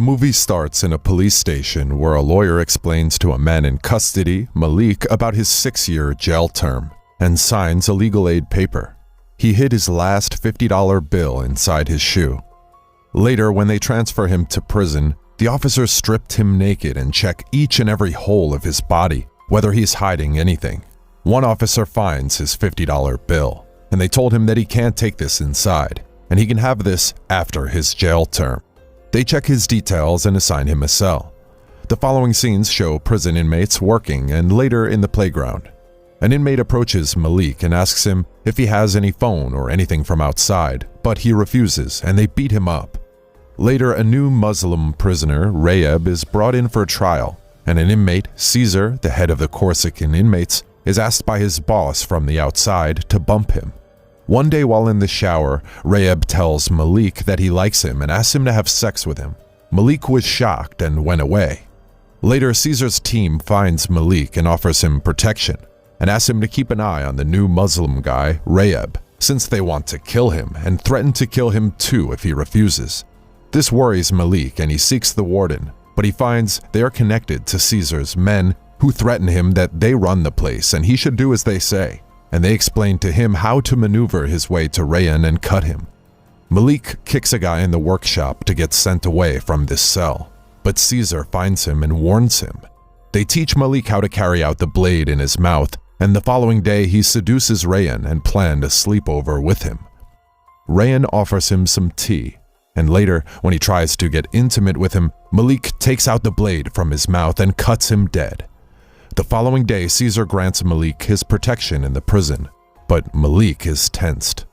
The movie starts in a police station where a lawyer explains to a man in custody, Malik, about his 6-year jail term and signs a legal aid paper. He hid his last $50 bill inside his shoe. Later, when they transfer him to prison, the officers stripped him naked and check each and every hole of his body, whether he's hiding anything. One officer finds his $50 bill, and they told him that he can't take this inside, and he can have this after his jail term. They check his details and assign him a cell. The following scenes show prison inmates working and later in the playground. An inmate approaches Malik and asks him if he has any phone or anything from outside, but he refuses and they beat him up. Later, a new Muslim prisoner, Rayeb, is brought in for trial, and an inmate, Caesar, the head of the Corsican inmates, is asked by his boss from the outside to bump him. One day while in the shower, Rayeb tells Malik that he likes him and asks him to have sex with him. Malik was shocked and went away. Later, Caesar's team finds Malik and offers him protection and asks him to keep an eye on the new Muslim guy, Rayeb, since they want to kill him and threaten to kill him too if he refuses. This worries Malik and he seeks the warden, but he finds they are connected to Caesar's men who threaten him that they run the place and he should do as they say, and they explain to him how to maneuver his way to Rayan and cut him. Malik kicks a guy in the workshop to get sent away from this cell, but Caesar finds him and warns him. They teach Malik how to carry out the blade in his mouth, and the following day he seduces Rayan and plans a sleepover with him. Rayan offers him some tea, and later, when he tries to get intimate with him, Malik takes out the blade from his mouth and cuts him dead. The following day, Caesar grants Malik his protection in the prison, but Malik is tensed.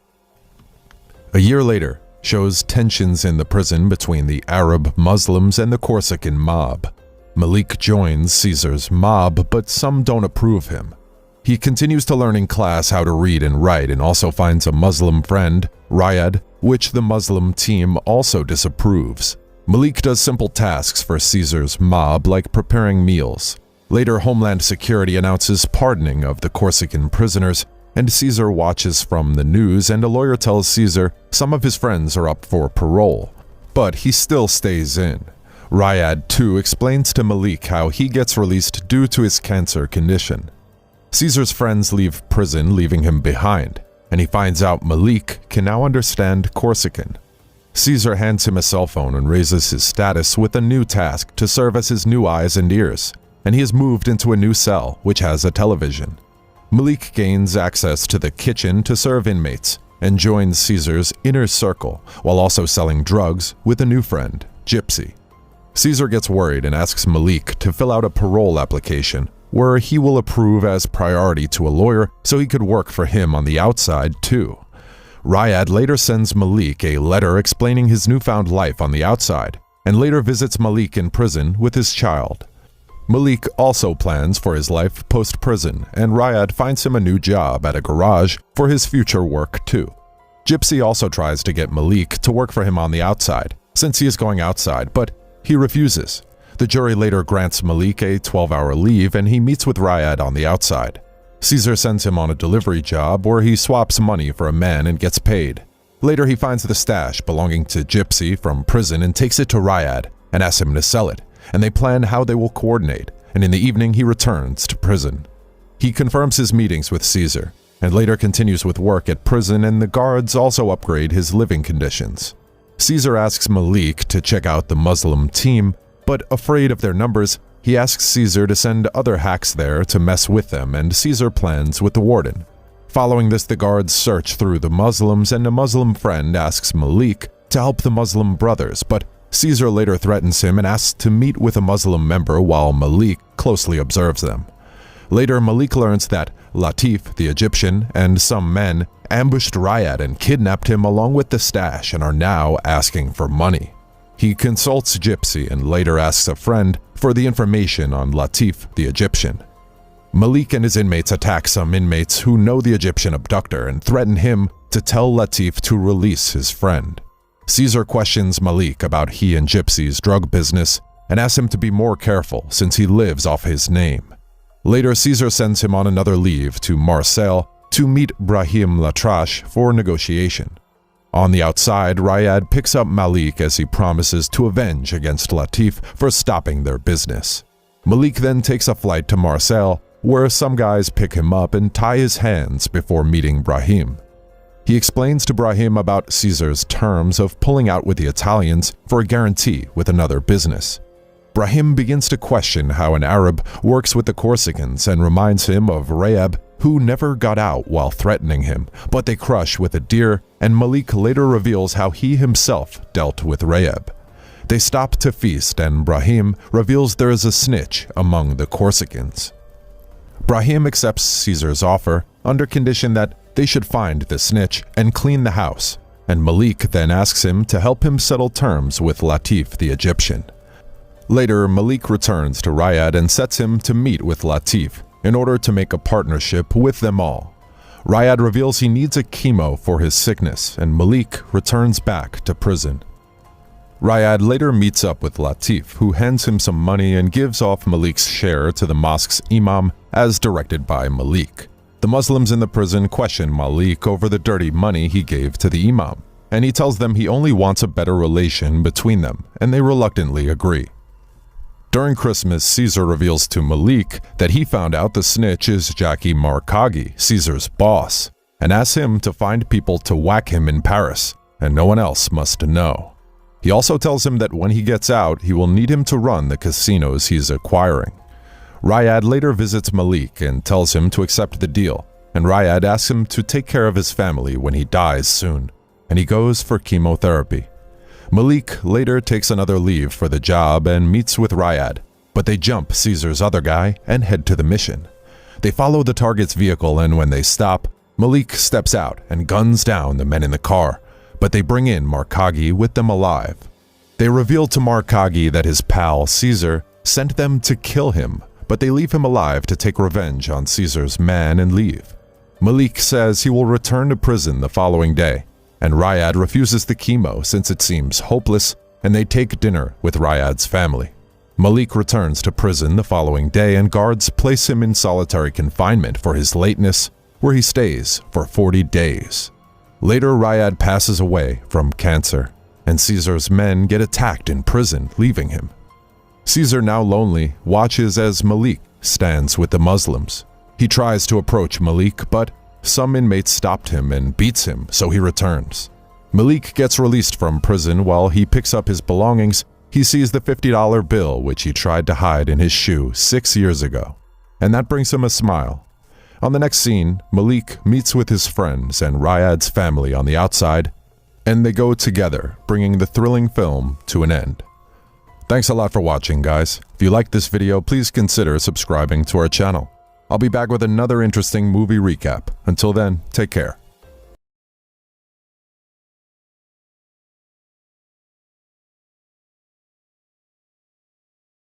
A year later shows tensions in the prison between the Arab Muslims and the Corsican mob. Malik joins Caesar's mob, but some don't approve him. He continues to learn in class how to read and write and also finds a Muslim friend, Rayad, which the Muslim team also disapproves. Malik does simple tasks for Caesar's mob like preparing meals. Later, Homeland Security announces pardoning of the Corsican prisoners, and Caesar watches from the news and a lawyer tells Caesar some of his friends are up for parole, but he still stays in. Rayad too explains to Malik how he gets released due to his cancer condition. Caesar's friends leave prison, leaving him behind, and he finds out Malik can now understand Corsican. Caesar hands him a cell phone and raises his status with a new task to serve as his new eyes and ears, and he is moved into a new cell which has a television. Malik gains access to the kitchen to serve inmates and joins Caesar's inner circle while also selling drugs with a new friend, Gypsy. Caesar gets worried and asks Malik to fill out a parole application where he will approve as priority to a lawyer so he could work for him on the outside too. Rayad later sends Malik a letter explaining his newfound life on the outside and later visits Malik in prison with his child. Malik also plans for his life post-prison, and Rayad finds him a new job at a garage for his future work too. Gypsy also tries to get Malik to work for him on the outside, since he is going outside, but he refuses. The jury later grants Malik a 12-hour leave and he meets with Rayad on the outside. Caesar sends him on a delivery job where he swaps money for a man and gets paid. Later he finds the stash belonging to Gypsy from prison and takes it to Rayad and asks him to sell it, and they plan how they will coordinate, and in the evening he returns to prison. He confirms his meetings with Caesar, and later continues with work at prison, and the guards also upgrade his living conditions. Caesar asks Malik to check out the Muslim team, but afraid of their numbers, he asks Caesar to send other hacks there to mess with them, and Caesar plans with the warden. Following this, the guards search through the Muslims, and a Muslim friend asks Malik to help the Muslim brothers, but Caesar later threatens him and asks to meet with a Muslim member while Malik closely observes them. Later, Malik learns that Latif, the Egyptian, and some men ambushed Rayad and kidnapped him along with the stash and are now asking for money. He consults Gypsy and later asks a friend for the information on Latif, the Egyptian. Malik and his inmates attack some inmates who know the Egyptian abductor and threaten him to tell Latif to release his friend. Caesar questions Malik about he and Gypsy's drug business and asks him to be more careful since he lives off his name. Later, Caesar sends him on another leave to Marseille to meet Brahim Latrache for negotiation. On the outside, Rayad picks up Malik as he promises to avenge against Latif for stopping their business. Malik then takes a flight to Marseille, where some guys pick him up and tie his hands before meeting Brahim. He explains to Brahim about Caesar's terms of pulling out with the Italians for a guarantee with another business. Brahim begins to question how an Arab works with the Corsicans and reminds him of Rayab, who never got out while threatening him, but they crush with a deer, and Malik later reveals how he himself dealt with Rayab. They stop to feast, and Brahim reveals there is a snitch among the Corsicans. Brahim accepts Caesar's offer under condition that they should find the snitch and clean the house, and Malik then asks him to help him settle terms with Latif the Egyptian. Later, Malik returns to Rayad and sets him to meet with Latif in order to make a partnership with them all. Rayad reveals he needs a chemo for his sickness, and Malik returns back to prison. Rayad later meets up with Latif, who hands him some money and gives off Malik's share to the mosque's imam as directed by Malik. The Muslims in the prison question Malik over the dirty money he gave to the imam, and he tells them he only wants a better relation between them, and they reluctantly agree. During Christmas, Caesar reveals to Malik that he found out the snitch is Jackie Marcaggi, Caesar's boss, and asks him to find people to whack him in Paris, and no one else must know. He also tells him that when he gets out, he will need him to run the casinos he's acquiring. Rayad later visits Malik and tells him to accept the deal, and Rayad asks him to take care of his family when he dies soon, and he goes for chemotherapy. Malik later takes another leave for the job and meets with Rayad, but they jump Caesar's other guy and head to the mission. They follow the target's vehicle, and when they stop, Malik steps out and guns down the men in the car, but they bring in Marcaggi with them alive. They reveal to Marcaggi that his pal Caesar sent them to kill him, but they leave him alive to take revenge on Caesar's man and leave. Malik says he will return to prison the following day, and Rayad refuses the chemo since it seems hopeless, and they take dinner with Rayad's family. Malik returns to prison the following day, and guards place him in solitary confinement for his lateness, where he stays for 40 days. Later, Rayad passes away from cancer, and Caesar's men get attacked in prison, leaving him. Caesar, now lonely, watches as Malik stands with the Muslims. He tries to approach Malik, but some inmates stopped him and beats him, so he returns. Malik gets released from prison. While he picks up his belongings, he sees the $50 bill which he tried to hide in his shoe 6 years ago, and that brings him a smile. On the next scene, Malik meets with his friends and Rayad's family on the outside, and they go together, bringing the thrilling film to an end. Thanks a lot for watching, guys. If you liked this video, please consider subscribing to our channel. I'll be back with another interesting movie recap. Until then, take care.